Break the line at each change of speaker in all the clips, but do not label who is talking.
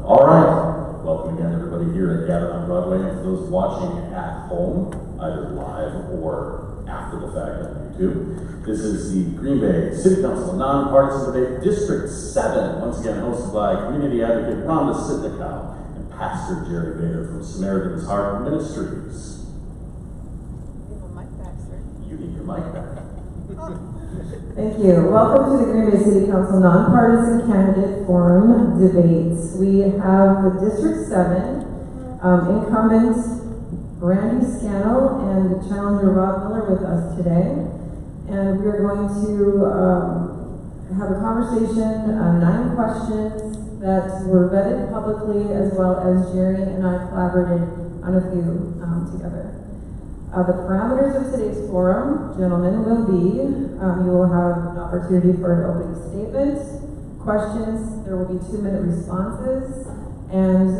All right, welcome again everybody here at Gathered on Broadway, and for those watching at home, either live or after the fact on YouTube. This is the Green Bay City Council Non-Partisan Debate District 7, once again hosted by community advocate Rhonda Sitnikow and Pastor Jerry Bader from Samaritan's Heart Ministries.
You have a mic back, sir.
You need your mic back.
Thank you. Welcome to the Green Bay City Council Nonpartisan Candidate Forum Debates. We have the District 7 incumbent Randy Scannell and challenger Rob Miller with us today. And we are going to have a conversation, 9 questions that were vetted publicly, as well as Jerry and I collaborated on a few together. The parameters of today's forum, gentlemen, will be, you will have an opportunity for an opening statement, questions, there will be 2-minute responses, and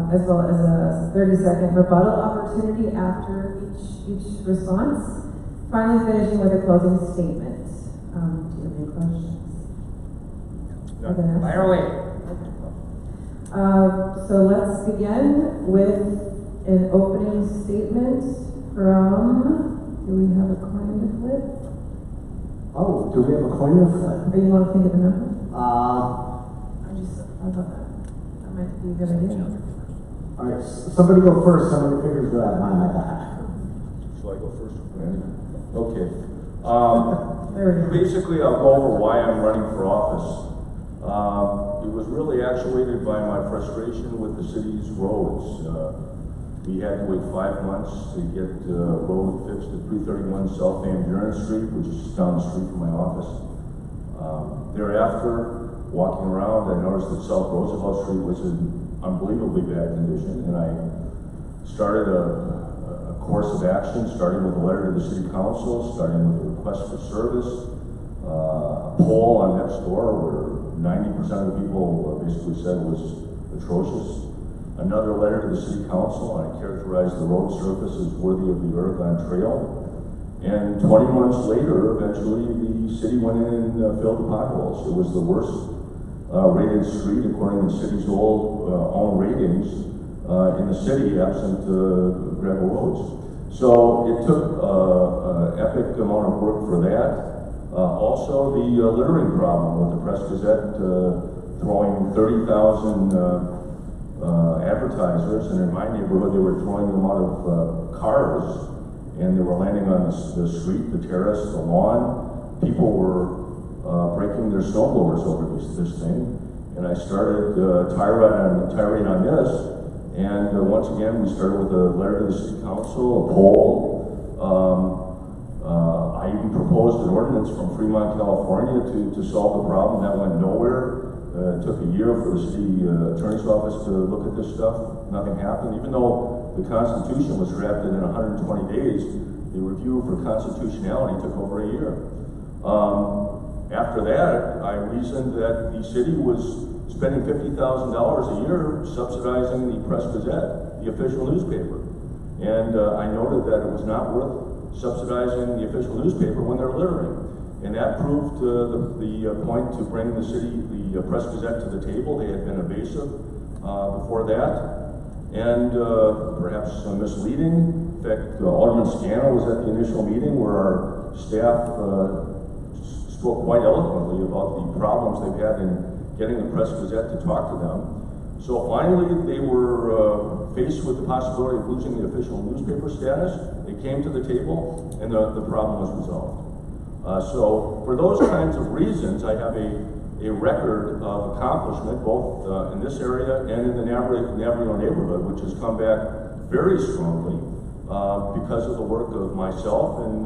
as well as a 30-second rebuttal opportunity after each response. Finally finishing with a closing statement. Do you have any questions?
Fire away.
Okay. So let's begin with an opening statement from, do we have a coin to flip?
Oh, do we have a coin to flip?
Or you want to think of a number? I thought that might be a good idea.
All right, somebody go first. Somebody figures it out. Mine, I got.
Shall I go first? Okay.
There we go.
Basically, I'll go over why I'm running for office. It was really actuated by my frustration with the city's roads. We had to wait 5 months to get the road fixed at 331 South Van Buren Street, which is down the street from my office. Thereafter, walking around, I noticed that South Roosevelt Street was in unbelievably bad condition, and I started a course of action, starting with a letter to the City Council, starting with a request for service, a poll on next door where 90% of the people basically said it was atrocious. Another letter to the City Council, and I characterized the road surface as worthy of the Oregon Trail. And 20 months later, eventually, the city went in and filled the potholes. It was the worst rated street, according to the city's own ratings, in the city, absent gravel roads. So it took an epic amount of work for that. Also, the littering problem with the Press Gazette throwing 30,000 advertisers, and in my neighborhood they were throwing them out of cars, and they were landing on the street, the terrace, the lawn. People were breaking their snowblowers over this thing, and I started tirade on this, and once again we started with a letter to the City Council, a poll. I even proposed an ordinance from Fremont, California to solve the problem. That went nowhere. It took a year for the city attorney's office to look at this stuff. Nothing happened. Even though the Constitution was drafted in 120 days, the review for constitutionality took over a year. After that, I reasoned that the city was spending $50,000 a year subsidizing the Press Gazette, the official newspaper. And I noted that it was not worth subsidizing the official newspaper when they're littering. And that proved the point to bring the city, the Press Gazette, to the table. They had been evasive before that, and perhaps misleading. In fact, Alderman Scannell was at the initial meeting where our staff spoke quite eloquently about the problems they've had in getting the Press Gazette to talk to them. So finally, they were faced with the possibility of losing the official newspaper status. They came to the table, and the problem was resolved. So for those kinds of reasons, I have a record of accomplishment, both in this area and in the Navarino neighborhood, which has come back very strongly because of the work of myself and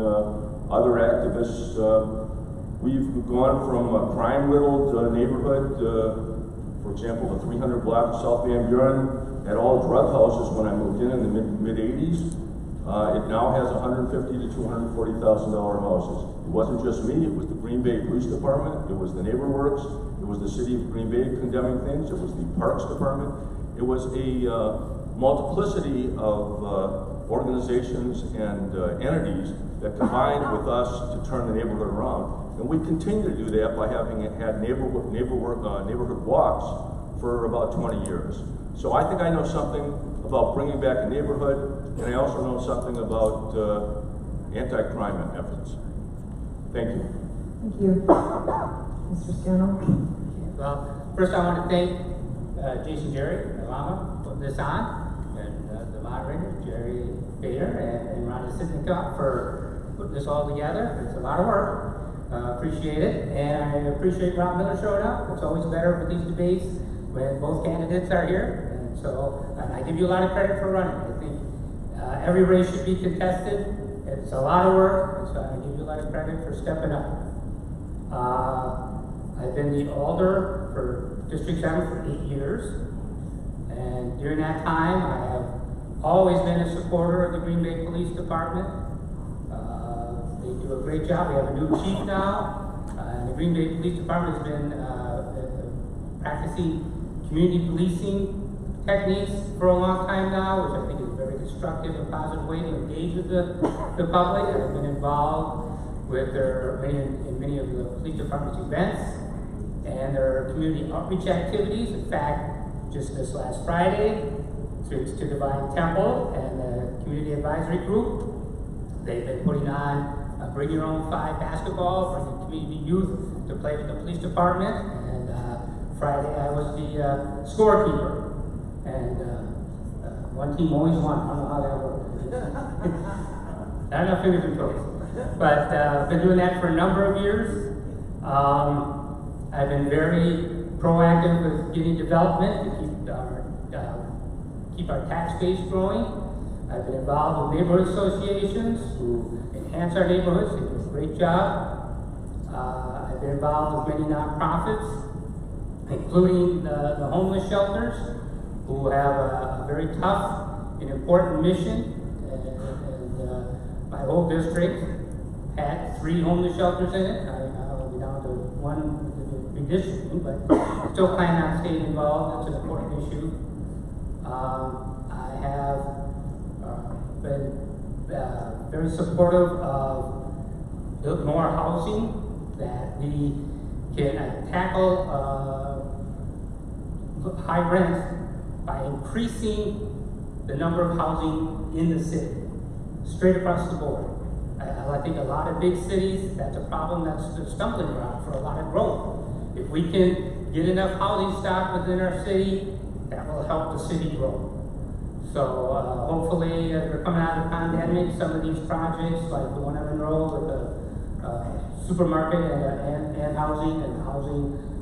other activists. We've gone from a crime-riddled neighborhood, for example, the 300 block of South Van Buren had all drug houses when I moved in the mid-80s. It now has $150,000 to $240,000 houses. It wasn't just me, it was the Green Bay Police Department, it was the Neighbor Works, it was the City of Green Bay condemning things, it was the Parks Department. It was a multiplicity of organizations and entities that combined with us to turn the neighborhood around. And we continue to do that by having had neighborhood walks for about 20 years. So I think I know something about bringing back a neighborhood, and I also know something about anti-crime efforts. Thank you.
Thank you. Mr. Scannell?
Well, first I want to thank Jason Jerry and Lama for putting this on, and the moderators, Jerry Bader and Rhonda Sitnikov for putting this all together. It's a lot of work. Appreciate it, and I appreciate Rob Miller showing up. It's always better for these debates when both candidates are here, and so I give you a lot of credit for running. I think every race should be contested. It's a lot of work, so I give you a lot of credit for stepping up. I've been the alder for District 7 for 8 years, and during that time I have always been a supporter of the Green Bay Police Department. They do a great job. We have a new chief now, and the Green Bay Police Department has been practicing community policing techniques for a long time now, which I think is a very constructive and positive way to engage with the public. I've been involved with in many of the police department's events and their community outreach activities. In fact, just this last Friday, to Divine Temple and the Community Advisory Group, they've been putting on Bring Your Own 5 basketball, bringing community youth to play with the police department. And Friday I was the scorekeeper. And one team always won. I don't know how that worked. Not enough fingers and toes. But I've been doing that for a number of years. I've been very proactive with getting development to keep our tax base growing. I've been involved with neighborhood associations who enhance our neighborhoods. They do a great job. I've been involved with many nonprofits, including the homeless shelters, who have a very tough and important mission. And my whole district had 3 homeless shelters in it. I'll be down to 1 redistricting, but still plan on staying involved. It's an important issue. I have been very supportive of more housing, that we can tackle high rent by increasing the number of housing in the city, straight across the board. I think a lot of big cities, that's a problem, that's the stumbling block for a lot of growth. If we can get enough housing stock within our city, that will help the city grow. So hopefully, as we're coming out of the pandemic, some of these projects, like the one I'm enrolled with the supermarket and housing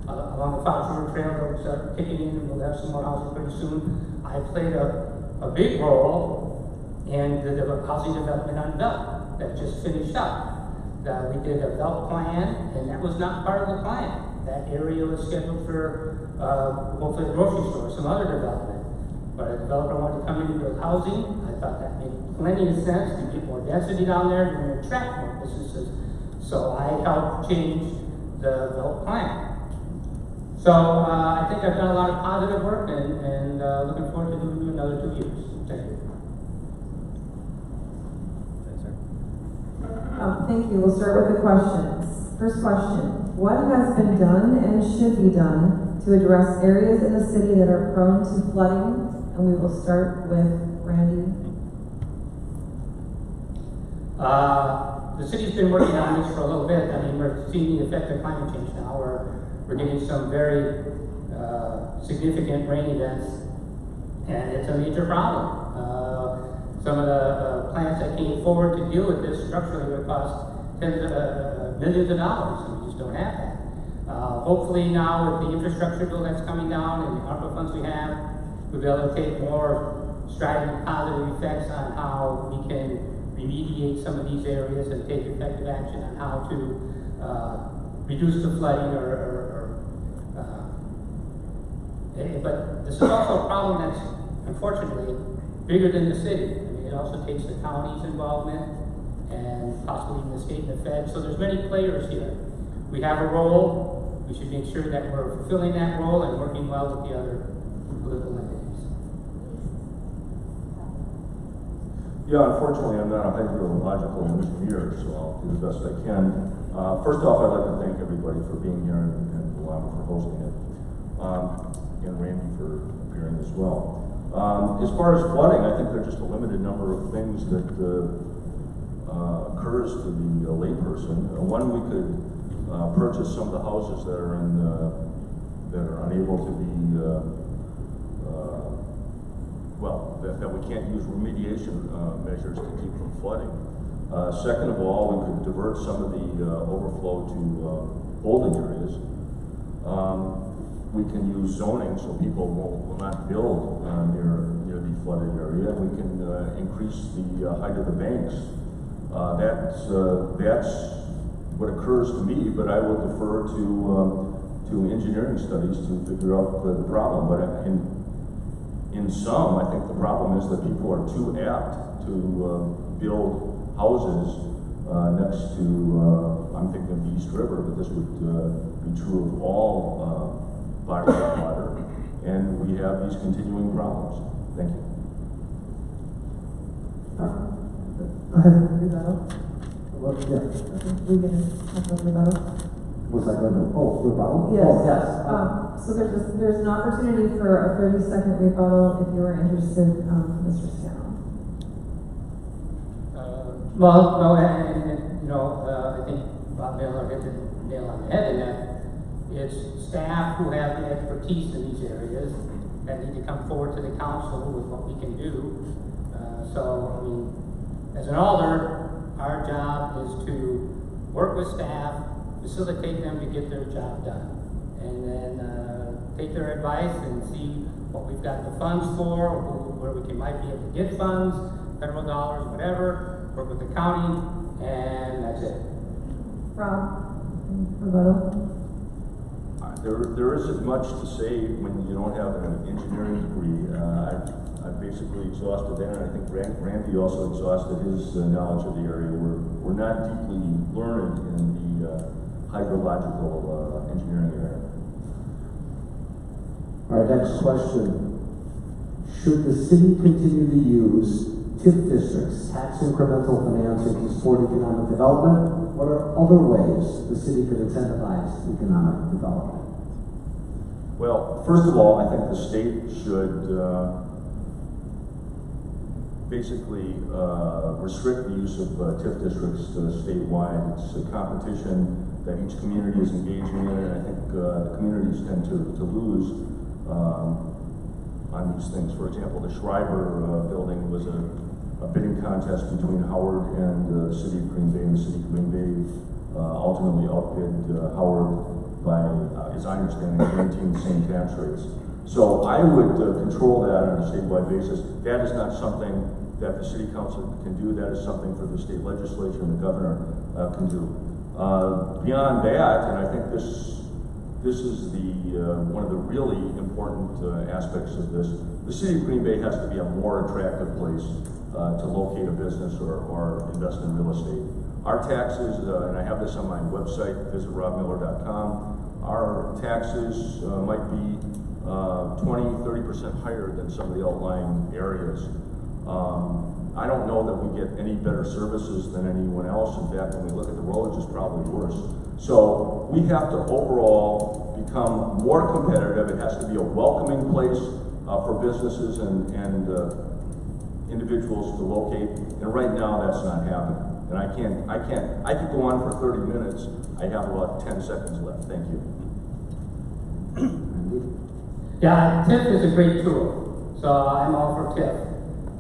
along the Fox River Trail, will start kicking in, and we'll have some more housing pretty soon. I played a big role in the housing development on Belt that just finished up. We did a Belt plan, and that was not part of the plan. That area was scheduled for hopefully a grocery store, some other development. But a developer wanted to come in and build housing. I thought that made plenty of sense to get more density down there and attract more businesses. So I helped change the Belt plan. So I think I've done a lot of positive work, and looking forward to doing another 2 years. Thank you.
Thank you. We'll start with the questions. First question: what has been done and should be done to address areas in the city that are prone to flooding? And we will start with Randy.
The city's been working on this for a little bit. I mean, we're seeing the effect of climate change now. We're getting some very significant rain events, and it's a major problem. Some of the plans that came forward to deal with this structurally would cost millions of dollars, and we just don't have that. Hopefully now with the infrastructure bill that's coming down and the ARPA funds we have, we'll be able to take more strident positive effects on how we can remediate some of these areas and take effective action on how to reduce the flooding but this is also a problem that's unfortunately bigger than the city. I mean, it also takes the county's involvement and possibly even the state and the Fed. So there's many players here. We have a role. We should make sure that we're fulfilling that role and working well with the other political entities.
Yeah, unfortunately, I'm not a hydrological engineer, so I'll do the best I can. First off, I'd like to thank everybody for being here and Lama for hosting it. And Randy for appearing as well. As far as flooding, I think there's just a limited number of things that occurs to the layperson. One, we could purchase some of the houses that are in that are unable to be that we can't use remediation measures to keep from flooding. Second of all, we could divert some of the overflow to holding areas. We can use zoning so people will not build near the flooded area. We can increase the height of the banks. That's what occurs to me, but I will defer to engineering studies to figure out the problem. But in some, I think the problem is that people are too apt to build houses next to, I'm thinking of the East River, but this would be true of all bodies of water, and we have these continuing problems. Thank you.
Go ahead, rebuttal.
Well, yeah.
We're gonna have a rebuttal.
Was I going to, rebuttal?
Yes.
Oh, yes.
So there's an opportunity for a 30-second rebuttal if you are interested, Mr. Scannell.
Well, no, and you know, I think Bob Miller hit the nail on the head in that it's staff who have the expertise in these areas that need to come forward to the council with what we can do. So, I mean, as an alder, our job is to work with staff, facilitate them to get their job done, and then take their advice and see what we've got the funds for, where we might be able to get funds, federal dollars, whatever, work with the county, and that's it.
Rob, rebuttal.
There isn't much to say when you don't have an engineering degree. I've basically exhausted that, and I think Randy also exhausted his knowledge of the area. We're not deeply learned in the hydrological engineering area.
Our next question. Should the city continue to use TIF districts, tax incremental financing to support economic development? What are other ways the city could incentivize economic development?
Well, first of all, I think the state should basically restrict the use of TIF districts statewide. It's a competition that each community is engaging in, and I think the communities tend to lose on these things. For example, the Schreiber building was a bidding contest between Howard and the city of Green Bay, and the city of Green Bay ultimately outbid Howard by, as I understand it, guaranteeing the same tax rates. So I would control that on a statewide basis. That is not something that the city council can do. That is something for the state legislature and the governor can do. Beyond that, and I think this is the one of the really important aspects of this, the city of Green Bay has to be a more attractive place to locate a business or invest in real estate. Our taxes, and I have this on my website, visit robmiller.com, our taxes might be 20–30% higher than some of the outlying areas. I don't know that we get any better services than anyone else. In fact, when we look at the roads, it's probably worse. So we have to overall become more competitive. It has to be a welcoming place for businesses and individuals to locate. And right now, that's not happening. And I could go on for 30 minutes. I have about 10 seconds left. Thank you.
Yeah, TIF is a great tool, so I'm all for TIF.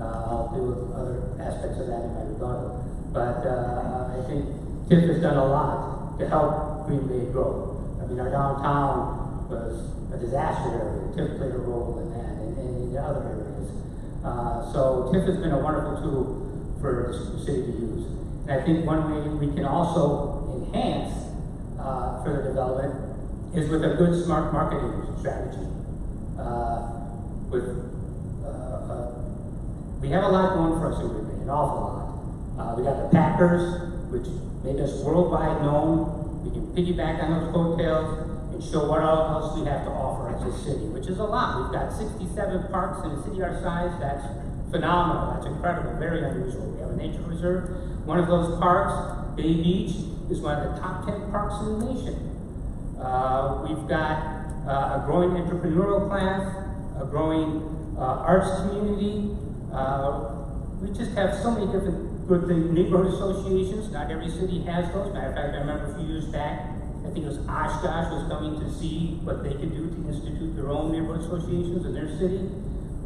I'll do other aspects of that in my rebuttal. But I think TIF has done a lot to help Green Bay grow. I mean, our downtown was a disaster area. TIF played a role in that and in other areas. So TIF has been a wonderful tool for the city to use. And I think one way we can also enhance further development is with a good smart marketing strategy. We have a lot going for us in Green Bay, an awful lot. We got the Packers, which made us worldwide known. We can piggyback on those coattails and show what else we have to offer as a city, which is a lot. We've got 67 parks in a city our size. That's phenomenal. That's incredible, very unusual. We have a nature reserve. One of those parks, Bay Beach, is one of the top 10 parks in the nation. We've got a growing entrepreneurial class. growing arts community. We just have so many different good things. Neighborhood associations, not every city has those. Matter of fact, I remember a few years back, I think it was Oshkosh was coming to see what they could do to institute their own neighborhood associations in their city.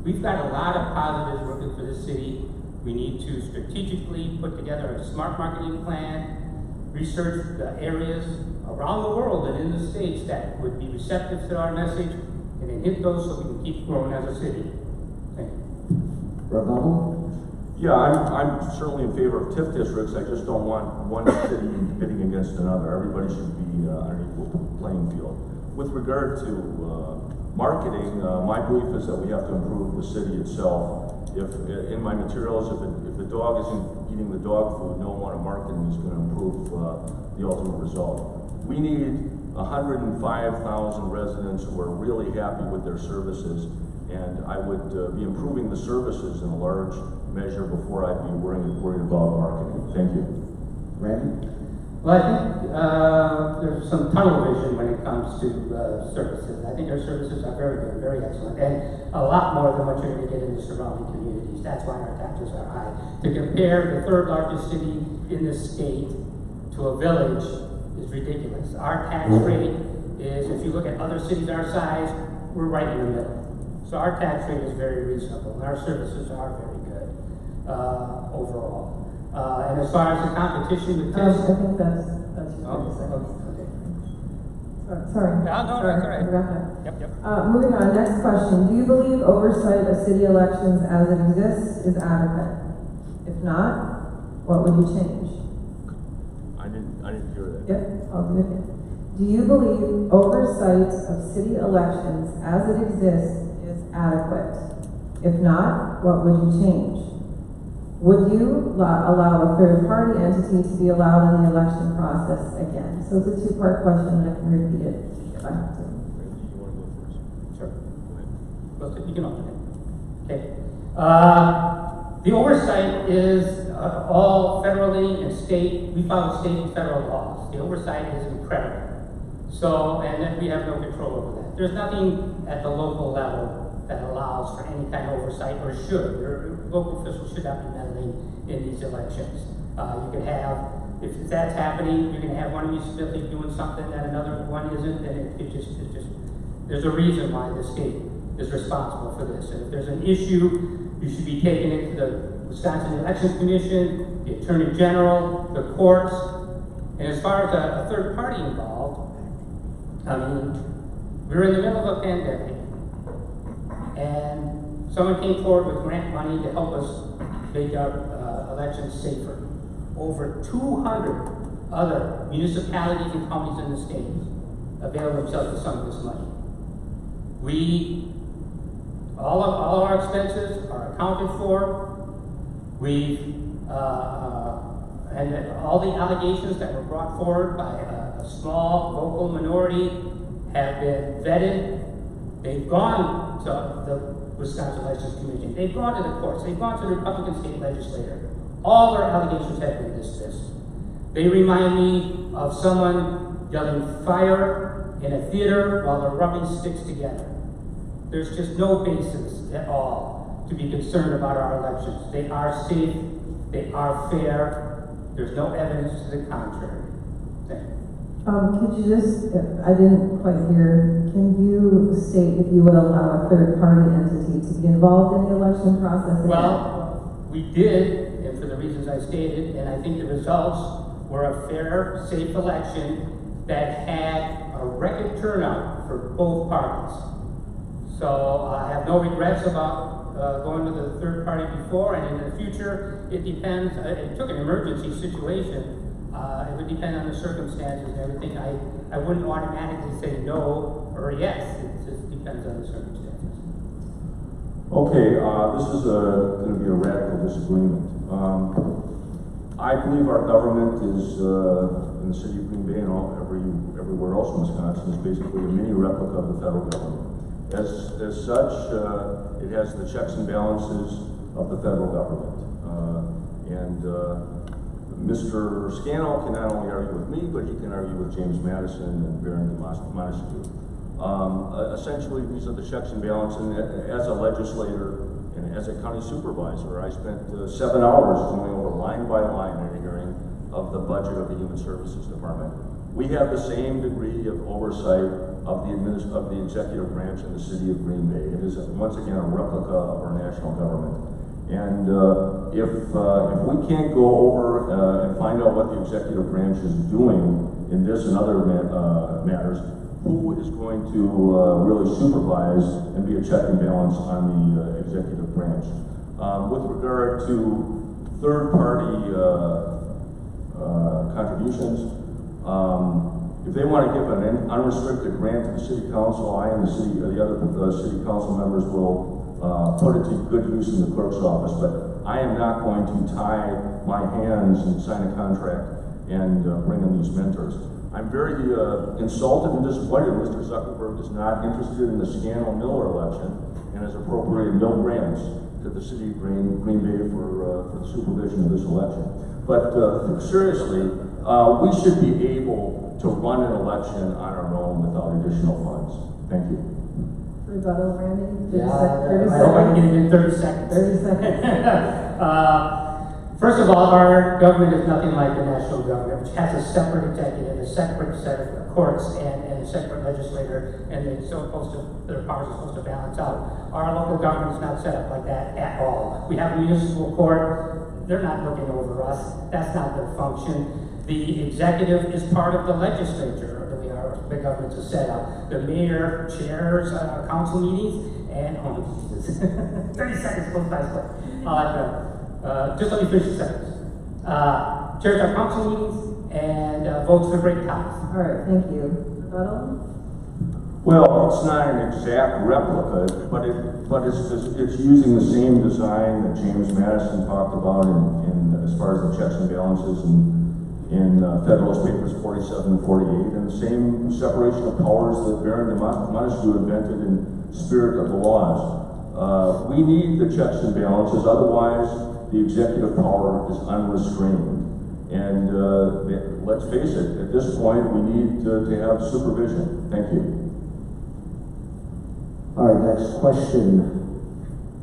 We've got a lot of positives working for the city. We need to strategically put together a smart marketing plan, research the areas around the world and in the states that would be receptive to our message, and then hit those so we can keep growing as a city. Thank you.
Rebel?
Yeah, I'm certainly in favor of TIF districts. I just don't want one city bidding against another. Everybody should be on an equal playing field. With regard to marketing, my belief is that we have to improve the city itself. If in my materials, if the dog isn't eating the dog food, no amount of marketing is going to improve the ultimate result. We need 105,000 residents who are really happy with their services, and I would be improving the services in a large measure before I'd be worried about marketing. Thank you.
Randy?
Well, I think there's some tunnel vision when it comes to services. I think our services are very good, very excellent, and a lot more than what you're going to get in the surrounding communities. That's why our taxes are high. To compare the third largest city in the state to a village is ridiculous. Our tax rate is, if you look at other cities our size, we're right in the middle. So our tax rate is very reasonable, and our services are very good overall. And as far as the competition with
I
TIFs,
think that's your 30 seconds.
okay.
Sorry.
No, that's all right.
I forgot that.
Yep.
Moving on, next question. Do you believe oversight of city elections as it exists is adequate? If not, what would you change?
I didn't hear that.
Yep, I'll do it again. Do you believe oversight of city elections as it exists is adequate? If not, what would you change? Would you allow a third-party entity to be allowed in the election process again? So it's a two-part question, and I can repeat it if I have to.
Randy, you want to go first?
Sure.
Go ahead.
Well, you can alternate. Okay. The oversight is all federally and state. We follow state and federal laws. The oversight is incredible. So, and then we have no control over that. There's nothing at the local level that allows for any kind of oversight, or should. Your local officials should not be meddling in these elections. You can have, if that's happening, you're going to have one municipality doing something that another one isn't, and it just, there's a reason why the state is responsible for this. And if there's an issue, you should be taking it to the Wisconsin Election Commission, the Attorney General, the courts. And as far as a third party involved, I mean, we're in the middle of a pandemic, and someone came forward with grant money to help us make our elections safer. Over 200 other municipalities and counties in the state avail themselves of some of this money. All of our expenses are accounted for. And all the allegations that were brought forward by a small local minority have been vetted. They've gone to the Wisconsin Elections Commission. They've gone to the courts. They've gone to the Republican state legislature. All their allegations have been dismissed. They remind me of someone yelling fire in a theater while they're rubbing sticks together. There's just no basis at all to be concerned about our elections. They are safe. They are fair. There's no evidence to the contrary. Thank you.
Could you just, I didn't quite hear, can you state if you would allow a third-party entity to be involved in the election process again?
Well, we did, and for the reasons I stated, and I think the results were a fair, safe election that had a record turnout for both parties. So I have no regrets about going to the third party before, and in the future, it depends. It took an emergency situation. It would depend on the circumstances and everything. I wouldn't automatically say no or yes. It just depends on the circumstances.
Okay, this is going to be a radical disagreement. I believe our government is, in the city of Green Bay and everywhere else in Wisconsin, is basically a mini replica of the federal government. As such, it has the checks and balances of the federal government. Mr. Scannell can not only argue with me, but he can argue with James Madison and Baron Montague. Essentially, these are the checks and balances. And as a legislator and as a county supervisor, I spent 7 hours going over line by line in a hearing of the budget of the Human Services Department. We have the same degree of oversight of the executive branch in the city of Green Bay. It is once again a replica of our national government. And if we can't go over and find out what the executive branch is doing in this and other matters, who is going to really supervise and be a check and balance on the executive branch? With regard to third-party contributions, if they want to give an unrestricted grant to the city council, I and the other city council members will put it to good use in the clerk's office. But I am not going to tie my hands and sign a contract and bring in these mentors. I'm very insulted and disappointed Mr. Zuckerberg is not interested in the Scannell Miller election and has appropriated no grants to the city of Green Bay for the supervision of this election. But seriously, we should be able to run an election on our own without additional funds. Thank you.
Rebuttal, Randy? 30
I hope I can get it in 30 seconds.
30 seconds.
First of all, our government is nothing like the national government, which has a separate executive, a separate set of courts, and a separate legislator, and their powers are supposed to balance out. Our local government is not set up like that at all. We have a municipal court. They're not looking over us. That's not their function. The executive is part of the legislature. The government's a set up. The mayor chairs council meetings, and 30 seconds goes by quick. Just let me finish the sentence. Chairs our council meetings and votes for great ties.
All right, thank you. Rebuttal?
Well, it's not an exact replica, but it's using the same design that James Madison talked about in as far as the checks and balances in Federalist Papers 47 and 48, and the same separation of powers that Baron de Montesquieu invented in Spirit of the Laws. We need the checks and balances, otherwise the executive power is unrestrained. And let's face it, at this point we need to have supervision. Thank you.
All right, next question.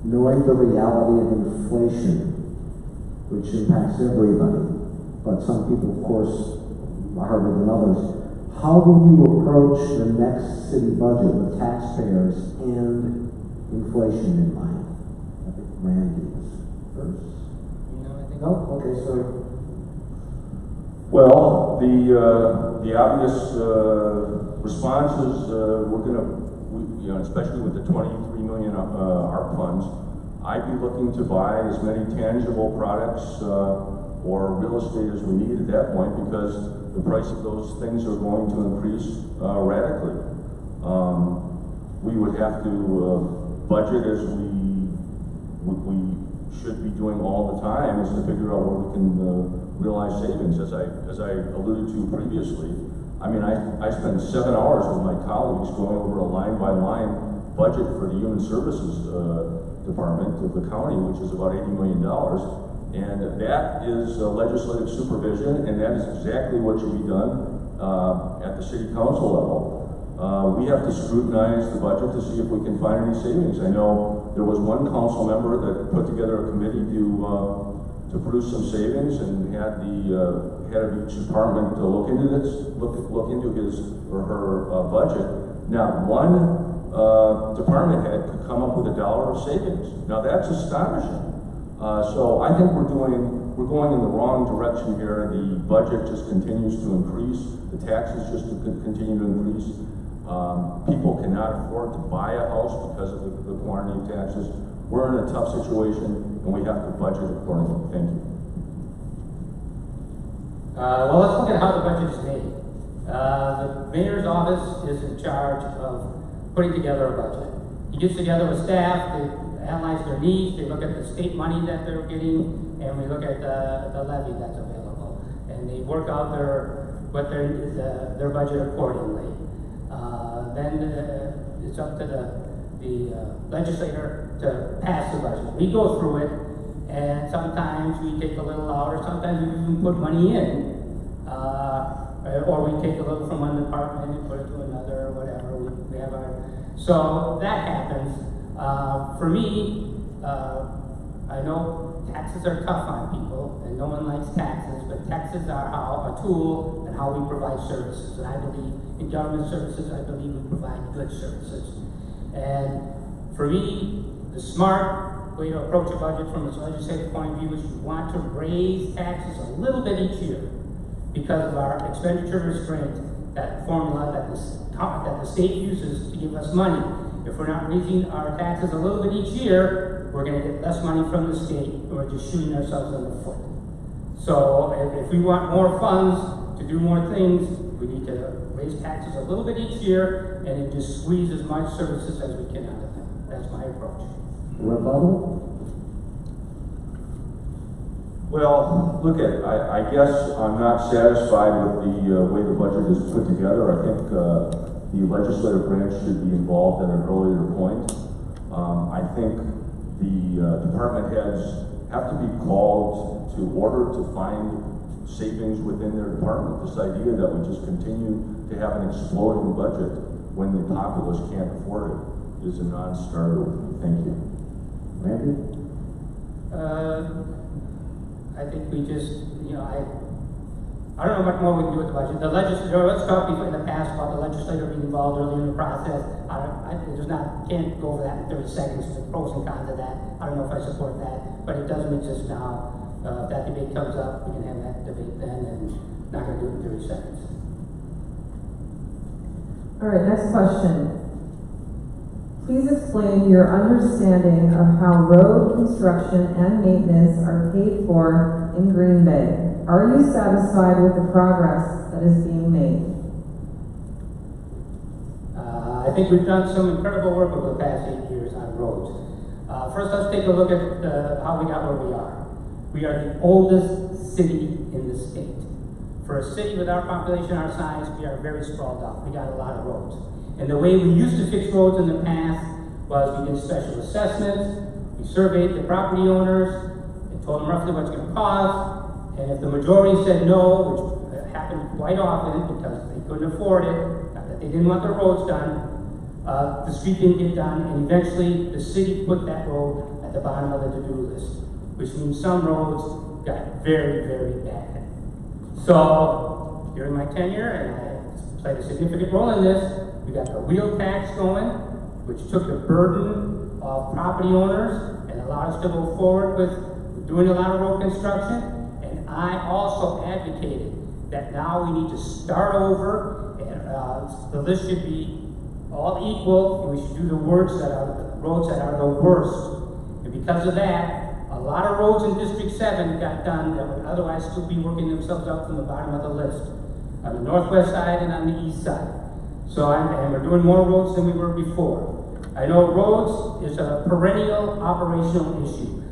Knowing the reality of inflation, which impacts everybody, but some people, of course, are harder than others, how will you approach the next city budget with taxpayers and inflation in mind? I think Randy is first. No? Okay, sorry.
Well, the obvious response is we're going to, especially with the 23 million ARP funds, I'd be looking to buy as many tangible products or real estate as we need at that point, because the price of those things are going to increase radically. We would have to budget as we should be doing all the time, is to figure out where we can realize savings. As I alluded to previously, I mean, I spent 7 hours with my colleagues going over a line-by-line budget for the Human Services Department of the county, which is about $80 million. And that is legislative supervision, and that is exactly what should be done at the city council level. We have to scrutinize the budget to see if we can find any savings. I know there was one council member that put together a committee to produce some savings, and had the head of each department to look into his or her budget. Now, one department head could come up with $1 of savings. Now that's astonishing. So I think we're going in the wrong direction here. The budget just continues to increase. The taxes just continue to increase. People cannot afford to buy a house because of the quantity of taxes. We're in a tough situation, and we have to budget accordingly. Thank you.
Well, let's look at how the budget is made. The mayor's office is in charge of putting together a budget. He gets together with staff, they analyze their needs, they look at the state money that they're getting, and we look at the levy that's available. And they work out their budget accordingly. Then it's up to the legislator to pass the budget. We go through it, and sometimes we take a little out, or sometimes we even put money in. Or we take a little from one department and put it to another, or whatever. We have have our, so that happens. For me, I know taxes are tough on people, and no one likes taxes, but taxes are how a tool and how we provide services. And I believe in government services, I believe we provide good services. And for me, the smart way to approach a budget from a legislative point of view is you want to raise taxes a little bit each year because of our expenditure restraint, that formula that the state uses to give us money. If we're not raising our taxes a little bit each year, we're going to get less money from the state, and we're just shooting ourselves in the foot. So if we want more funds to do more things, we need to raise taxes a little bit each year, and then just squeeze as much services as we can out of them. That's my approach.
Rebuttal?
Well, look at, I guess I'm not satisfied with the way the budget is put together. I think the legislative branch should be involved at an earlier point. I think the department heads have to be called to order to find savings within their department. This idea that we just continue to have an exploding budget when the populace can't afford it is a non-starter. Thank you.
Randy?
I think we just, I don't know much more we can do with the budget. The legislature, let's talk in the past about the legislature being involved early in the process. Can't go over that in 30 seconds, the pros and cons of that. I don't know if I support that, but it doesn't exist now. If that debate comes up, we can have that debate then, and not going to do it in 30 seconds.
All right, next question. Please explain your understanding of how road construction and maintenance are paid for in Green Bay. Are you satisfied with the progress that is being made?
I think we've done some incredible work over the past 8 years on roads. First, let's take a look at how we got where we are. We are the oldest city in the state. For a city with our population, our size, we are very sprawled out. We got a lot of roads. And the way we used to fix roads in the past was we did special assessments, we surveyed the property owners, and told them roughly what it's going to cost, and if the majority said no, which happened quite often because they couldn't afford it, not that they didn't want their roads done, the street didn't get done, and eventually the city put that road at the bottom of the to-do list, which means some roads got very, very bad. So, during my tenure, and I played a significant role in this, we got the wheel tax going, which took the burden of property owners and allowed us to go forward with doing a lot of road construction. And I also advocated that now we need to start over, and the list should be all equal, and we should do the roads that are the worst. And because of that, a lot of roads in District 7 got done that would otherwise still be working themselves up from the bottom of the list, on the northwest side and on the east side. So, and we're doing more roads than we were before. I know roads is a perennial operational issue.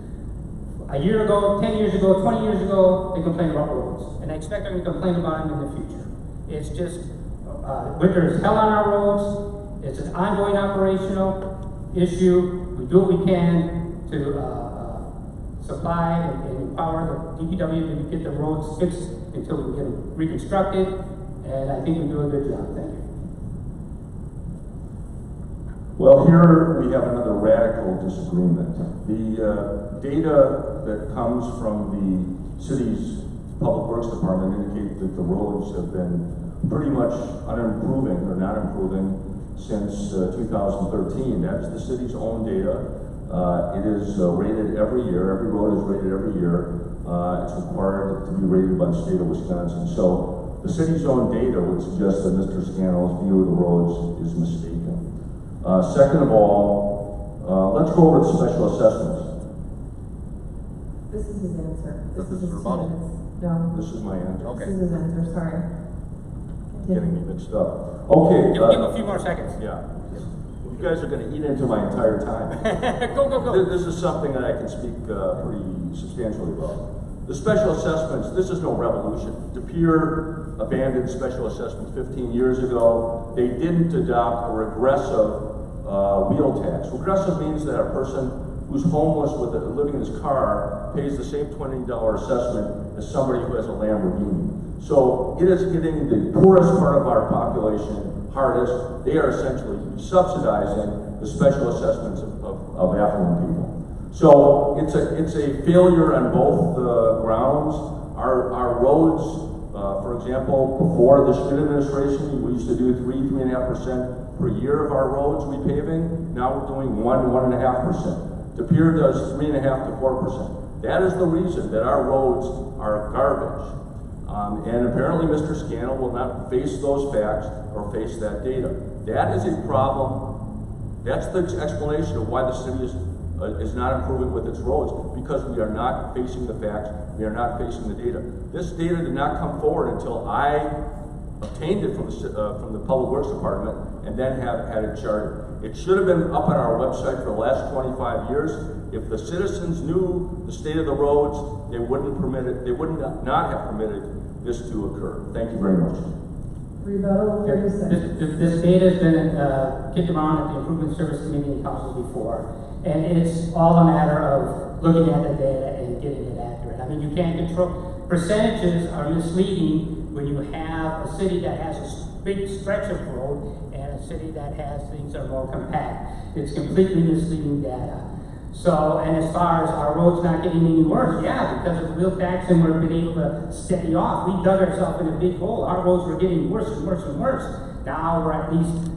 A year ago, 10 years ago, 20 years ago, they complained about roads. And I expect they're going to complain about them in the future. It's just, winter is hell on our roads. It's an ongoing operational issue. We do what we can to supply and empower the DPW to get the roads fixed until we get them reconstructed. And I think we do a good job. Thank you.
Well, here we have another radical disagreement. The data that comes from the city's Public Works Department indicate that the roads have been pretty much unimproving or not improving since 2013. That's the city's own data. It is rated every year. Every road is rated every year. It's required to be rated by the state of Wisconsin. So the city's own data would suggest that Mr. Scannell's view of the roads is mistaken. Second of all, let's go over the special assessments.
This is his answer.
This is
his
rebuttal?
No.
This is my answer.
Okay.
This is his answer, sorry.
Getting me mixed up. Okay.
Give him a few more seconds.
Yeah. You guys are going to eat into my entire time.
Go.
This is something that I can speak pretty substantially about. The special assessments, this is no revolution. De Pere abandoned special assessments 15 years ago. They didn't adopt a regressive wheel tax. Regressive means that a person who's homeless living in his car pays the same $20 assessment as somebody who has a Lamborghini. So it is getting the poorest part of our population hardest, they are essentially subsidizing the special assessments of affluent people. So it's a failure on both grounds. Our roads, for example, before the Schmidt administration, we used to do 3.5% per year of our roads repaving. Now we're doing 1.5%. DePere does 3.5% to 4%. That is the reason that our roads are garbage. And apparently Mr. Scannell will not face those facts or face that data. That is a problem. That's the explanation of why the city is not improving with its roads, because we are not facing the facts, we are not facing the data. This data did not come forward until I obtained it from the Public Works Department and then had it charted. It should have been up on our website for the last 25 years. If the citizens knew the state of the roads, they wouldn't permit it, they would not have permitted this to occur. Thank you very much.
Rebuttal, 30 seconds.
This data has been kicked around at the Improvement Service Committee and councils before, and it's all a matter of looking at the data and getting it accurate. I mean, you can't control, percentages are misleading when you have a city that has a big stretch of road and a city that has things that are more compact. It's completely misleading data. So, and as far as our roads not getting any worse, yeah, because of wheel tax and we've been able to steady off. We dug ourselves in a big hole. Our roads were getting worse and worse and worse. Now we're at least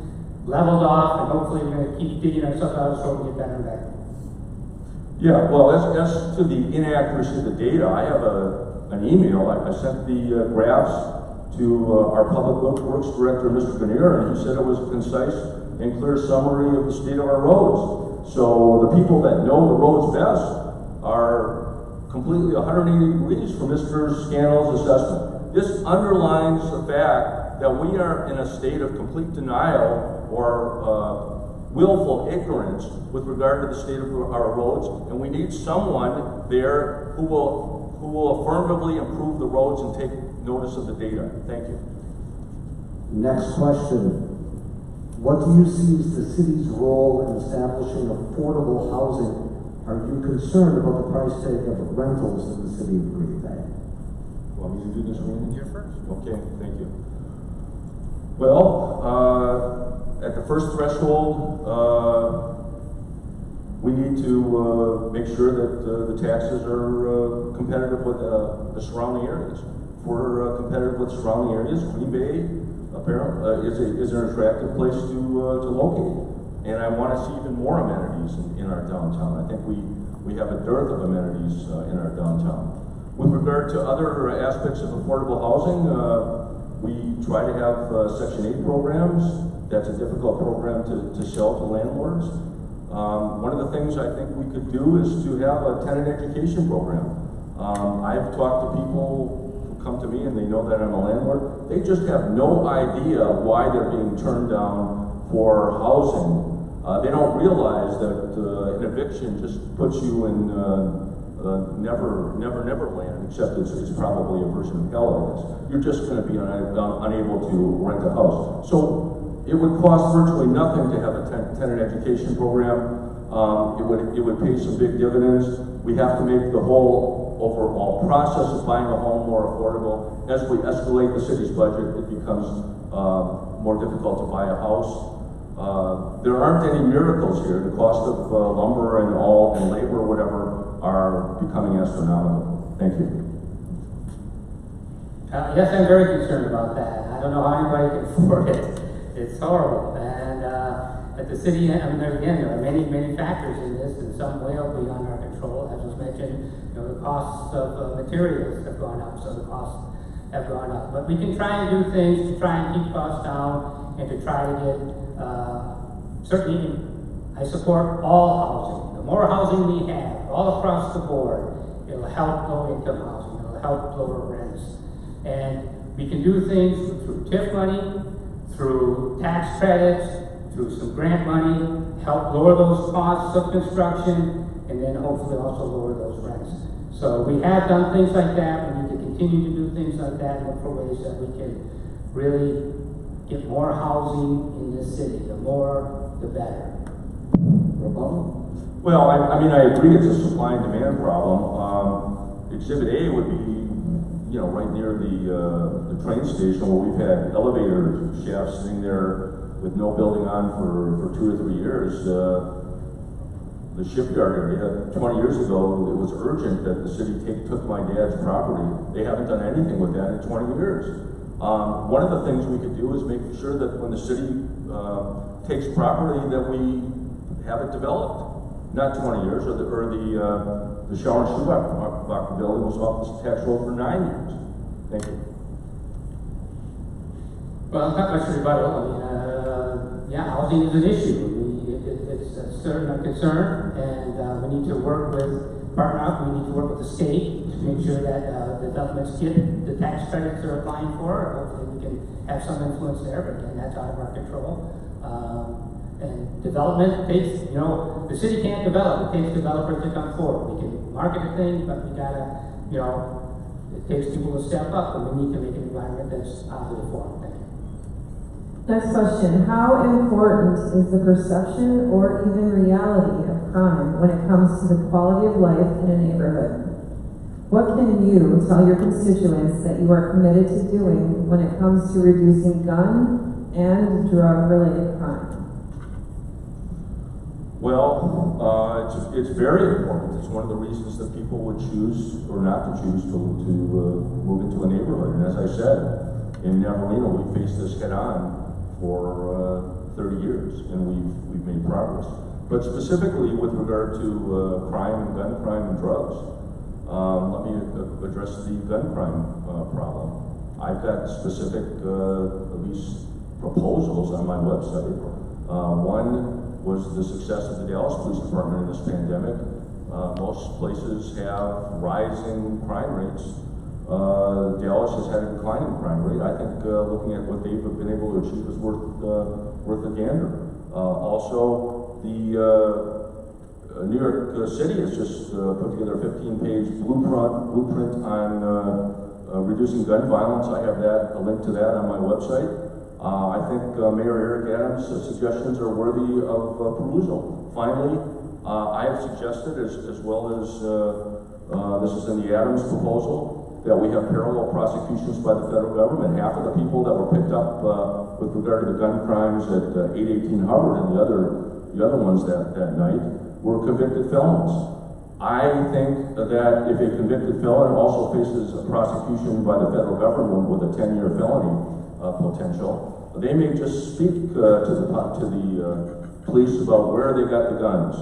leveled off, and hopefully we're going to keep digging ourselves out so we get better and better. Yeah,
well, as to the inaccuracy of the data, I have an email. I sent the graphs to our Public Works Director, Mr. Veneer, and he said it was a concise and clear summary of the state of our roads. So the people that know the roads best are completely 180 degrees from Mr. Scannell's assessment. This underlines the fact that we are in a state of complete denial or willful ignorance with regard to the state of our roads, and we need someone there who will affirmatively improve the roads and take notice of the data. Thank you.
Next question. What do you see as the city's role in establishing affordable housing? Are you concerned about the price tag of rentals in the city of Green Bay?
Want me to do this one?
You're first.
Okay, thank you. Well, at the first threshold, we need to make sure that the taxes are competitive with the surrounding areas. If we're competitive with surrounding areas, Green Bay apparently is an attractive place to locate. And I want to see even more amenities in our downtown. I think we have a dearth of amenities in our downtown. With regard to other aspects of affordable housing, we try to have Section 8 programs. That's a difficult program to sell to landlords. One of the things I think we could do is to have a tenant education program. I've talked to people who come to me and they know that I'm a landlord. They just have no idea why they're being turned down for housing. They don't realize that an eviction just puts you in never land, except it's probably a version of hell, I guess. You're just going to be unable to rent a house. So it would cost virtually nothing to have a tenant education program. It would pay some big dividends. We have to make the whole overall process of buying a home more affordable. As we escalate the city's budget, it becomes more difficult to buy a house. There aren't any miracles here. The cost of lumber and labor, whatever, are becoming astronomical. Thank you.
Yes, I'm very concerned about that. I don't know how anybody can afford it. It's horrible. And at the city, I mean, there are many factors in this, and some way beyond our control. As was mentioned, the costs of materials have gone up, so the costs have gone up. But we can try and do things to try and keep costs down and to try to get, certainly, I support all housing. The more housing we have, all across the board, it'll help low-income housing, it'll help lower rents. And we can do things through TIF money, through tax credits, through some grant money, help lower those costs of construction, and then hopefully also lower those rents. So we have done things like that. We need to continue to do things like that and look for ways that we can really get more housing in this city. The more, the better.
Well, I mean, I agree it's a supply and demand problem. Exhibit A would be you know, right near the train station where we've had elevator shafts sitting there with no building on for 2 or 3 years. The shipyard area, 20 years ago, it was urgent that the city took my dad's property. They haven't done anything with that in 20 years. One of the things we could do is make sure that when the city takes property that we have it developed. Not 20 years, or the shower and shoebox building was off the tax roll for 9 years. Thank you.
Well, not much rebuttal. I mean, yeah, housing is an issue. It's certainly a concern, and we need to work with, partner up, we need to work with the state to make sure that developments get the tax credits they're applying for. Hopefully we can have some influence there, but again, that's out of our control. And development takes, you know, the city can't develop, it takes developers to come forward. We can market a thing, but we gotta, you know, it takes people to step up, and we need to make an environment that's positive for them. Thank you.
Next question. How important is the perception or even reality of crime when it comes to the quality of life in a neighborhood? What can you tell your constituents that you are committed to doing when it comes to reducing gun and drug-related crime?
Well, it's very important. It's one of the reasons that people would choose or not to choose to move into a neighborhood. And as I said, in Navarino, we faced this head on for 30 years, and we've made progress. But specifically with regard to crime and gun crime and drugs, let me address the gun crime problem. I've got specific, at least proposals on my website. One was the success of the Dallas Police Department in this pandemic. Most places have rising crime rates. Dallas has had a declining crime rate. I think looking at what they've been able to achieve is worth a gander. Also, the New York City has just put together a 15-page blueprint on reducing gun violence. I have a link to that on my website. I think Mayor Eric Adams' suggestions are worthy of perusal. Finally, I have suggested, as well as this is in the Adams proposal, that we have parallel prosecutions by the federal government. Half of the people that were picked up with regard to the gun crimes at 818 Hubbard and the other ones that night were convicted felons. I think that if a convicted felon also faces a prosecution by the federal government with a 10-year felony potential, they may just speak to the police about where they got the guns.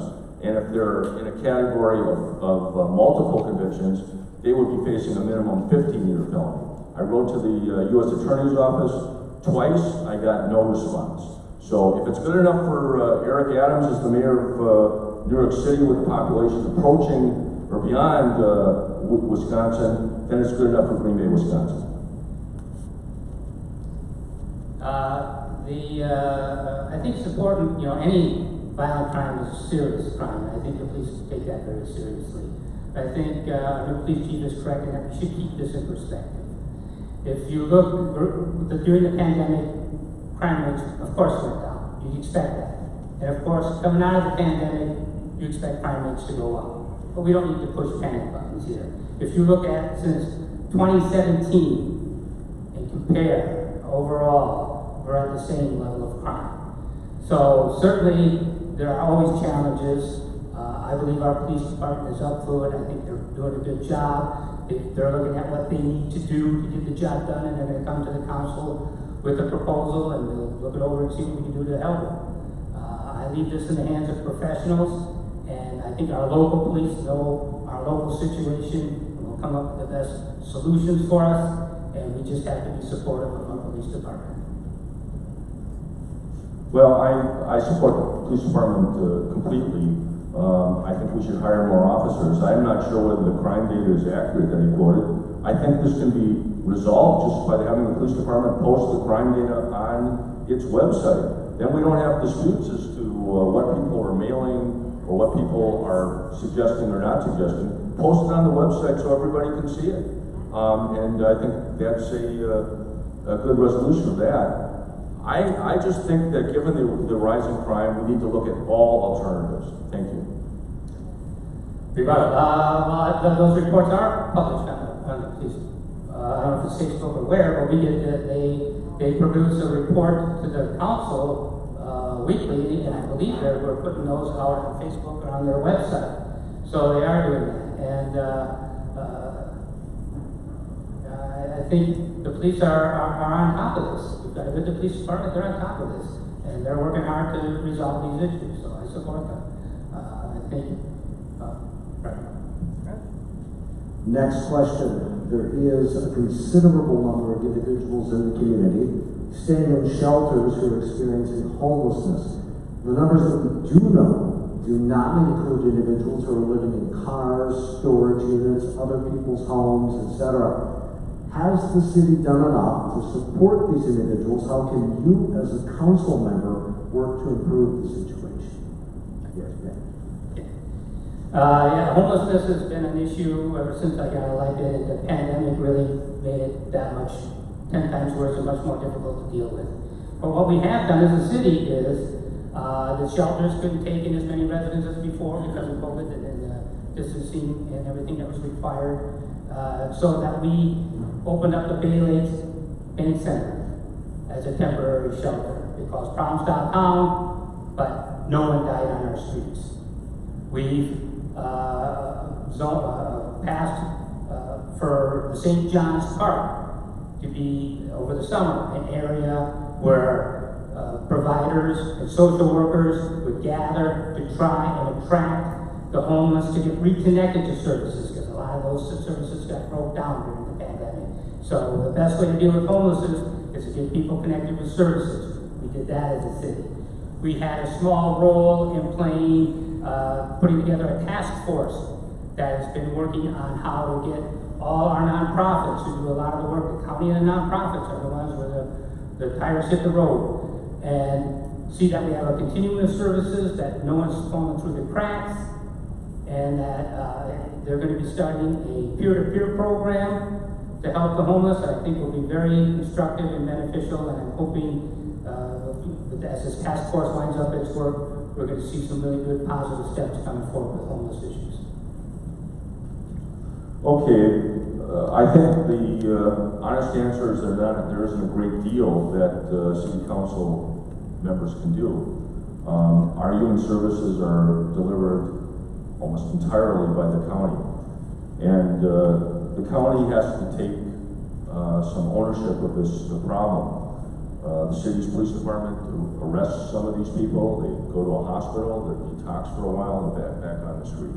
And if they're in a category of multiple convictions, they would be facing a minimum 15-year felony. I wrote to the U.S. Attorney's Office twice. I got no response. So if it's good enough for Eric Adams as the mayor of New York City with a population approaching or beyond Wisconsin, then it's good enough for Green Bay, Wisconsin.
I think it's important, you know, any violent crime is a serious crime, and I think the police take that very seriously. I think the police chief is correct in that we should keep this in perspective. If you look, during the pandemic, crime rates, of course, went down. You'd expect that. And of course, coming out of the pandemic, you expect crime rates to go up. But we don't need to push panic buttons here. If you look at since 2017 and compare overall, we're at the same level of crime. So certainly, there are always challenges. I believe our police department is up for it. I think they're doing a good job. They're looking at what they need to do to get the job done, and then they come to the council with a proposal, and we'll look it over and see what we can do to help them. I leave this in the hands of professionals, and I think our local police know our local situation and will come up with the best solutions for us, and we just have to be supportive of our police department.
Well, I support the police department completely. I think we should hire more officers. I'm not sure whether the crime data is accurate that he quoted. I think this can be resolved just by having the police department post the crime data on its website. Then we don't have disputes as to what people are mailing or what people are suggesting or not suggesting. Post it on the website so everybody can see it. And I think that's a good resolution of that. I just think that given the rising crime, we need to look at all alternatives. Thank you.
Those reports are published on the police I don't know if it's Facebook or where, but we get, they produce a report to the council weekly, and I believe we're putting those out on Facebook or on their website. So they are doing that, and I think the police are on top of this. We've got a good police department; they're on top of this, and they're working hard to resolve these issues. So I support them. I think.
Next question. There is a considerable number of individuals in the community staying in shelters who are experiencing homelessness. The numbers that we do know do not include individuals who are living in cars, storage units, other people's homes, etc. Has the city done enough to support these individuals? How can you, as a council member, work to improve the situation? Yes, ma'am.
Yeah, homelessness has been an issue ever since I got elected. The pandemic really made it that much, 10 times worse and much more difficult to deal with. But what we have done as a city is the shelters couldn't take in as many residents as before because of COVID and distancing and everything that was required. So that we opened up the Bay Lakes Bank Center as a temporary shelter. It caused problems downtown, but no one died on our streets. We've passed for the St. John's Park to be, over the summer, an area where providers and social workers would gather to try and attract the homeless to get reconnected to services, because a lot of those services got broke down during the pandemic. So the best way to deal with homelessness is to get people connected with services. We did that as a city. We had a small role in putting together a task force that has been working on how to get all our nonprofits who do a lot of the work. The county and the nonprofits are the ones where the tires hit the road, and see that we have a continuum of services, that no one's falling through the cracks, and that they're going to be starting a peer-to-peer program to help the homeless that I think will be very constructive and beneficial, and I'm hoping as this task force lines up its work, we're going to see some really good positive steps coming forward with homeless issues.
Okay, I think the honest answer is there isn't a great deal that city council members can do. Our human services are delivered almost entirely by the county, and the county has to take some ownership of this problem. The city's police department arrests some of these people, they go to a hospital, they're detoxed for a while, and back on the street.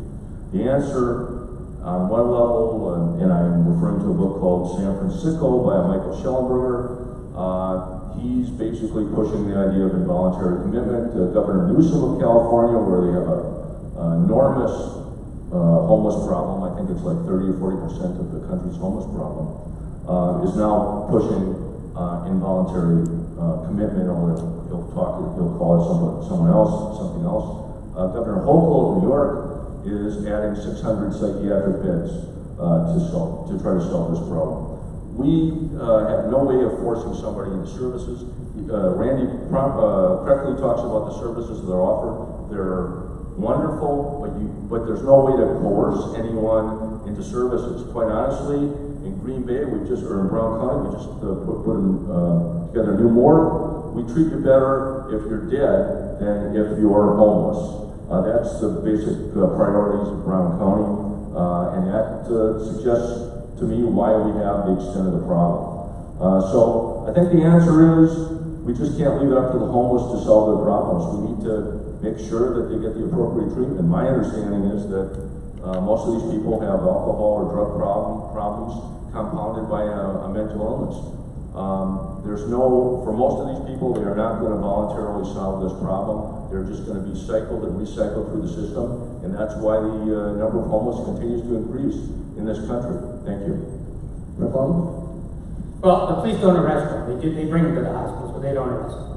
The answer on one level, and I'm referring to a book called San Francisco by Michael Schellenberger, he's basically pushing the idea of involuntary commitment. Governor Newsom of California, where they have an enormous homeless problem, I think it's like 30 or 40% of the country's homeless problem, is now pushing involuntary commitment, or he'll call it something else. Governor Hochul of New York is adding 600 psychiatric beds to try to solve this problem. We have no way of forcing somebody into services. Randy correctly talks about the services that are offered. They're wonderful, but there's no way to coerce anyone into services. Quite honestly, in Green Bay, or in Brown County, we just put together a new morgue. We treat you better if you're dead than if you're homeless. That's the basic priorities of Brown County, and that suggests to me why we have the extent of the problem. So I think the answer is we just can't leave it up to the homeless to solve their problems. We need to make sure that they get the appropriate treatment. My understanding is that most of these people have alcohol or drug problems compounded by a mental illness. For most of these people, they are not going to voluntarily solve this problem. They're just going to be cycled and recycled through the system, and that's why the number of homeless continues to increase in this country. Thank you.
Well, the police don't arrest them. They bring them to the hospitals, but they don't arrest them.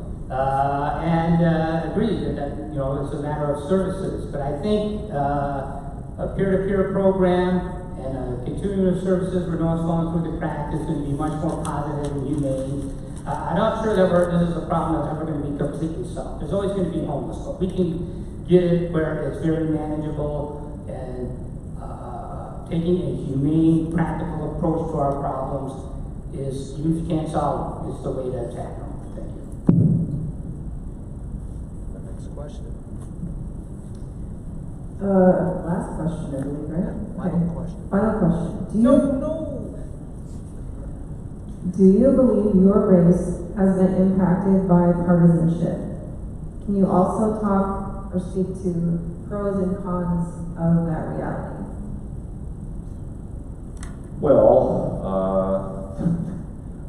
Agree that it's a matter of services, but I think a peer-to-peer program and a continuum of services where no one's falling through the cracks is going to be much more positive and humane. I'm not sure that this is a problem that's ever going to be completely solved. There's always going to be homeless, but we can get it where it's very manageable and taking a humane, practical approach to our problems is, even if you can't solve them, is the way to attack them. Thank you.
The next question.
Last question, I believe, right?
Final question.
Final question.
No.
Do you believe your race has been impacted by partisanship? Can you also talk or speak to pros and cons of that reality?
Well,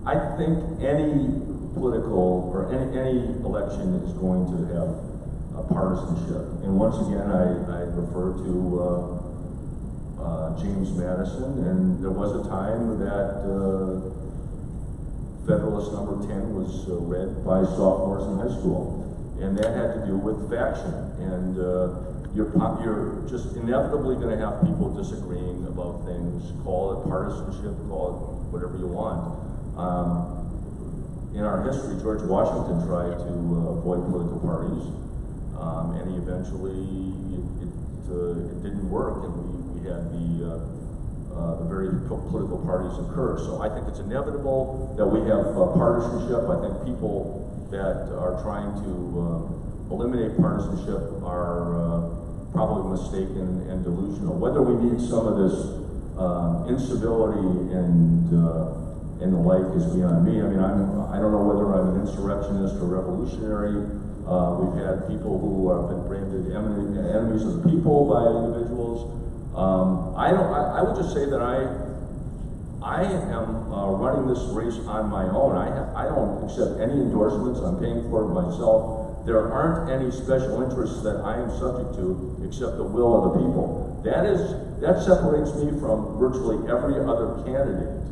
I think any political or any election is going to have a partisanship. And once again, I refer to James Madison, and there was a time that Federalist number 10 was read by sophomores in high school. And that had to do with faction. And you're just inevitably going to have people disagreeing about things. Call it partisanship, call it whatever you want. In our history, George Washington tried to avoid political parties, and he eventually, it didn't work, and we had the very political parties occur. So I think it's inevitable that we have partisanship. I think people that are trying to eliminate partisanship are probably mistaken and delusional. Whether we need some of this incivility and the like is beyond me. I mean, I don't know whether I'm an insurrectionist or revolutionary. We've had people who have been branded enemies of the people by individuals. I would just say that I am running this race on my own. I don't accept any endorsements. I'm paying for it myself. There aren't any special interests that I am subject to except the will of the people. That separates me from virtually every other candidate.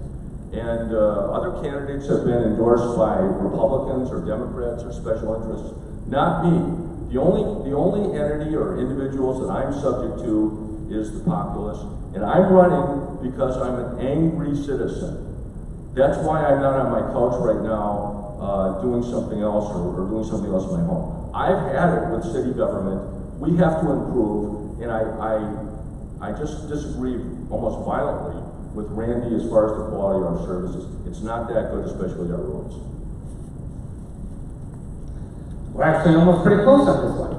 And other candidates have been endorsed by Republicans or Democrats or special interests. Not me. The only entity or individuals that I'm subject to is the populace. And I'm running because I'm an angry citizen. That's why I'm not on my couch right now doing something else or doing something else in my home. I've had it with city government. We have to improve, and I just disagree almost violently with Randy as far as the quality of our services. It's not that good, especially our roads.
We're actually almost pretty close on this one.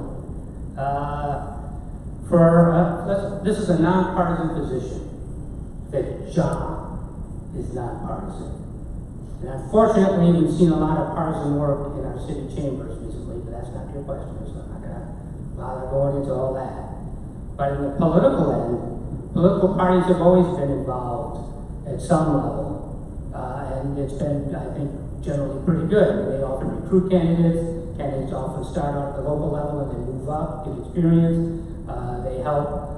This is a non-partisan position. The job is non-partisan. And unfortunately, we've seen a lot of partisan work in our city chambers recently, but that's not your question, so I'm not going to bother going into all that. But in the political end, political parties have always been involved at some level, and it's been, I think, generally pretty good. They often recruit candidates. Candidates often start out at the local level and then move up, get experience. They help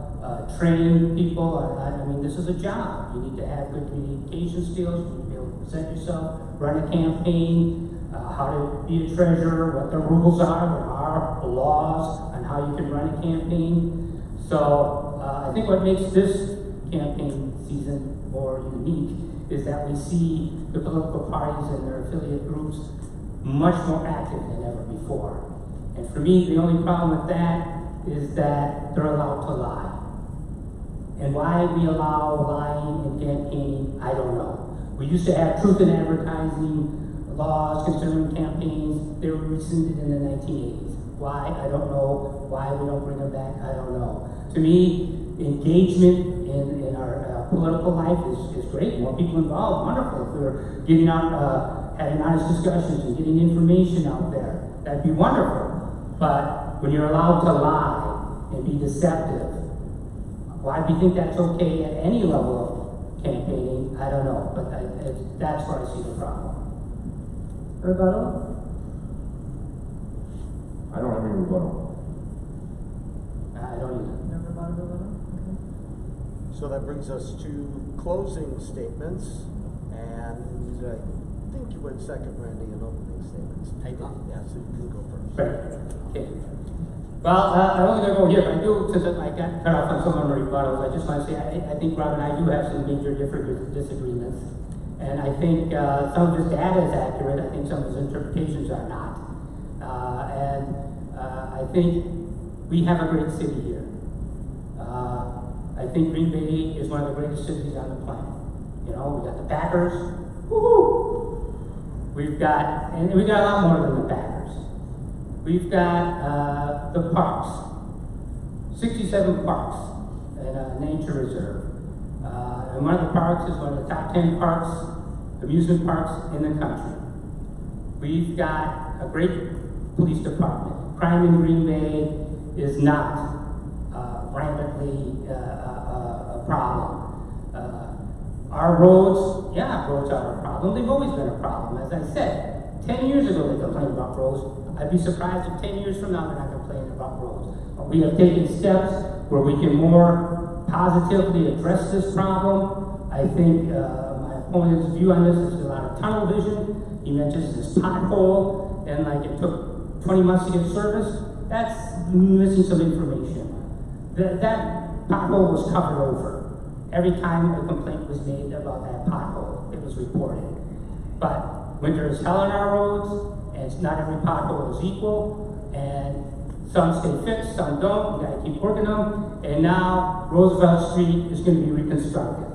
train people. I mean, this is a job. You need to have good communication skills. You need to be able to present yourself, run a campaign, how to be a treasurer, what the rules are, what are the laws on how you can run a campaign. So I think what makes this campaign season more unique is that we see the political parties and their affiliate groups much more active than ever before. And for me, the only problem with that is that they're allowed to lie. And why we allow lying in campaigning, I don't know. We used to have truth in advertising laws concerning campaigns. They were rescinded in the 1980s. Why? I don't know. Why we don't bring them back, I don't know. To me, engagement in our political life is great. More people involved, wonderful. If we're getting out, having honest discussions and getting information out there, that'd be wonderful. But when you're allowed to lie and be deceptive, why do you think that's okay at any level of campaigning? I don't know, but that's where I see the problem.
Rebuttal?
I don't have any rebuttal.
I don't either.
No rebuttal? Okay.
So that brings us to closing statements, and I think you went second, Randy, in opening statements.
I did.
Yeah, so you can go first.
Right. Okay. Well, I'm only going to go here, but I do, since I got cut off on some of my rebuttals, I just want to say I think Rob and I do have some major disagreements. And I think some of his data is accurate. I think some of his interpretations are not. I think we have a great city here. I think Green Bay is one of the greatest cities on the planet. You know, we got the Packers, woohoo! We got a lot more than the Packers. We've got the parks, 67 parks and a nature reserve. And one of the parks is one of the top 10 parks, amusement parks in the country. We've got a great police department. Crime in Green Bay is not rampantly a problem. Our roads, yeah, roads are a problem. They've always been a problem. As I said, 10 years ago they complained about roads. I'd be surprised if 10 years from now they're not complaining about roads. We have taken steps where we can more positively address this problem. I think my opponent's view on this is a lot of tunnel vision. He mentions this pothole, and like it took 20 months to get service. That's missing some information. That pothole was covered over. Every time a complaint was made about that pothole, it was reported. But winter is hell on our roads, and not every pothole is equal, and some stay fixed, some don't. We gotta keep working them. And now Roosevelt Street is going to be reconstructed.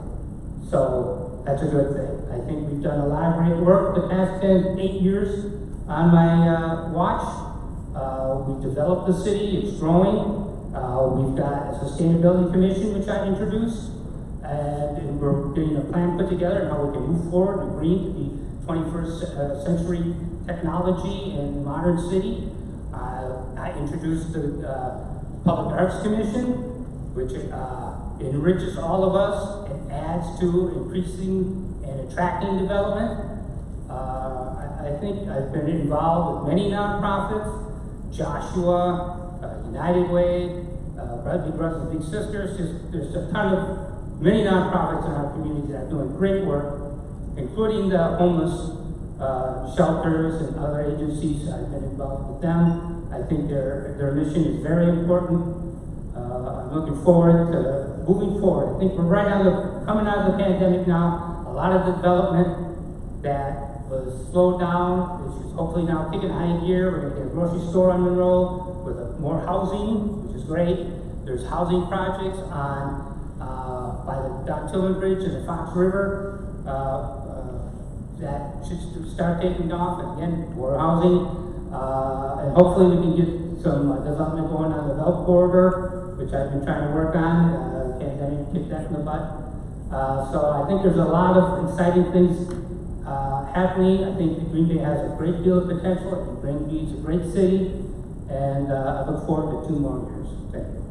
So that's a good thing. I think we've done a lot of great work the past 8 years on my watch. We've developed the city, it's growing. We've got a sustainability commission, which I introduced. And we're getting a plan put together on how we can move forward and green to be 21st century technology and modern city. I introduced the Public Arts Commission, which enriches all of us and adds to increasing and attracting development. I think I've been involved with many nonprofits, Joshua, United Way, Big Brothers Big Sisters. There's a ton of many nonprofits in our community that are doing great work, including the homeless shelters and other agencies. I've been involved with them. I think their mission is very important. I'm looking forward to moving forward. I think we're coming out of the pandemic now. A lot of development that was slowed down is hopefully now kicking high gear. We're going to get a grocery store on Monroe with more housing, which is great. There's housing projects on by the Dock Tillman Bridge and the Fox River that should start taking off. And again, more housing, and hopefully we can get some development going on the Belt Corridor, which I've been trying to work on. Pandemic kicked that in the butt. So I think there's a lot of exciting things happening. I think Green Bay has a great deal of potential. I think Green Bay is a great city, and I look forward to 2 more years. Thank you.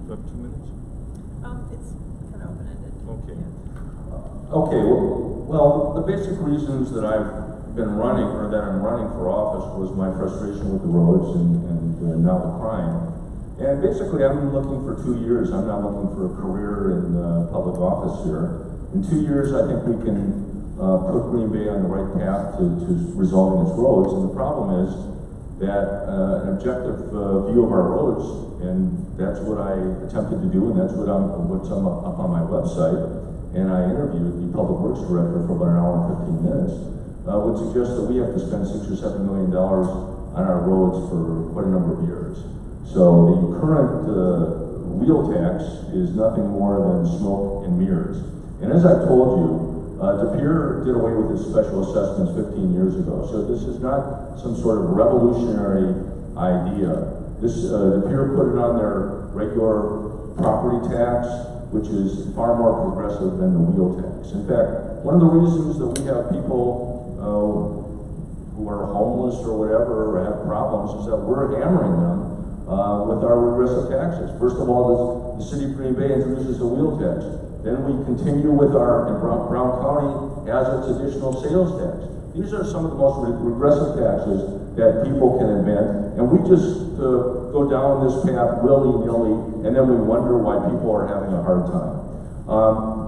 You have 2 minutes?
It's kind of open-ended.
Okay. Okay, well, the basic reasons that I've been running, or that I'm running for office, was my frustration with the roads and now the crime. And basically, I'm looking for 2 years. I'm not looking for a career in public office here. In 2 years, I think we can put Green Bay on the right path to resolving its roads. And the problem is that an objective view of our roads, and that's what I attempted to do, and that's what's up on my website. And I interviewed the Public Works Director for about an hour and 15 minutes, would suggest that we have to spend $6 or $7 million on our roads for quite a number of years. So the current wheel tax is nothing more than smoke and mirrors. And as I told you, De Pere did away with his special assessments 15 years ago. So this is not some sort of revolutionary idea. De Pere put it on their regular property tax, which is far more progressive than the wheel tax. In fact, one of the reasons that we have people who are homeless or whatever, or have problems, is that we're hammering them with our regressive taxes. First of all, the city of Green Bay introduces a wheel tax. Then we continue with and Brown County has its additional sales tax. These are some of the most regressive taxes that people can invent, and we just go down this path willy-nilly, and then we wonder why people are having a hard time.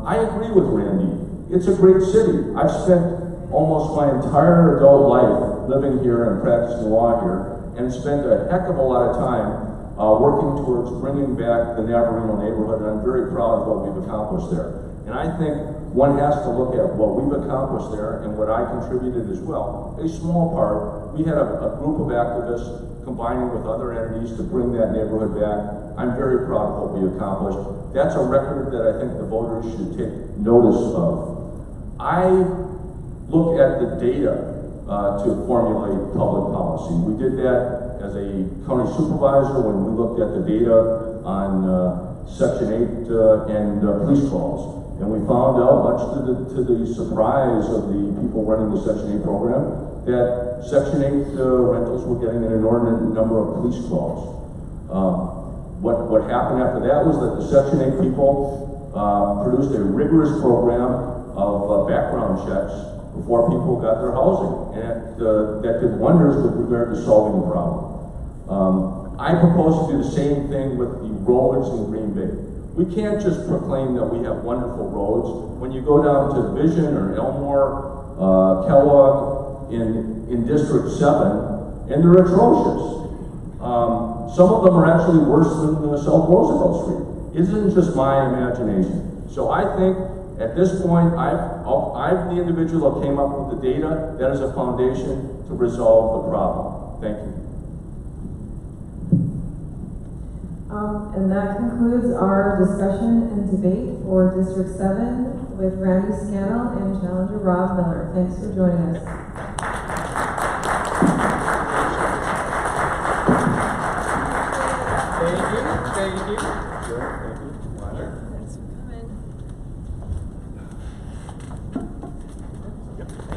I agree with Randy. It's a great city. I've spent almost my entire adult life living here and practicing law here, and spent a heck of a lot of time working towards bringing back the Navarino neighborhood, and I'm very proud of what we've accomplished there. And I think one has to look at what we've accomplished there and what I contributed as well. A small part, we had a group of activists combining with other entities to bring that neighborhood back. I'm very proud of what we accomplished. That's a record that I think the voters should take notice of. I look at the data to formulate public policy. We did that as a county supervisor when we looked at the data on Section 8 and police calls. And we found out, much to the surprise of the people running the Section 8 program, that Section 8 rentals were getting an inordinate number of police calls. What happened after that was that the Section 8 people produced a rigorous program of background checks before people got their housing, and that did wonders with regard to solving the problem. I propose to do the same thing with the roads in Green Bay. We can't just proclaim that we have wonderful roads. When you go down to Vision or Elmore, Kellogg in District 7, and they're atrocious. Some of them are actually worse than South Roosevelt Street. It isn't just my imagination. So I think at this point, I'm the individual that came up with the data. That is a foundation to resolve the problem. Thank you.
And that concludes our discussion and debate for District 7 with Randy Scannell and Challenger Rob Miller. Thanks for joining us.
Thank you.
Thanks for coming.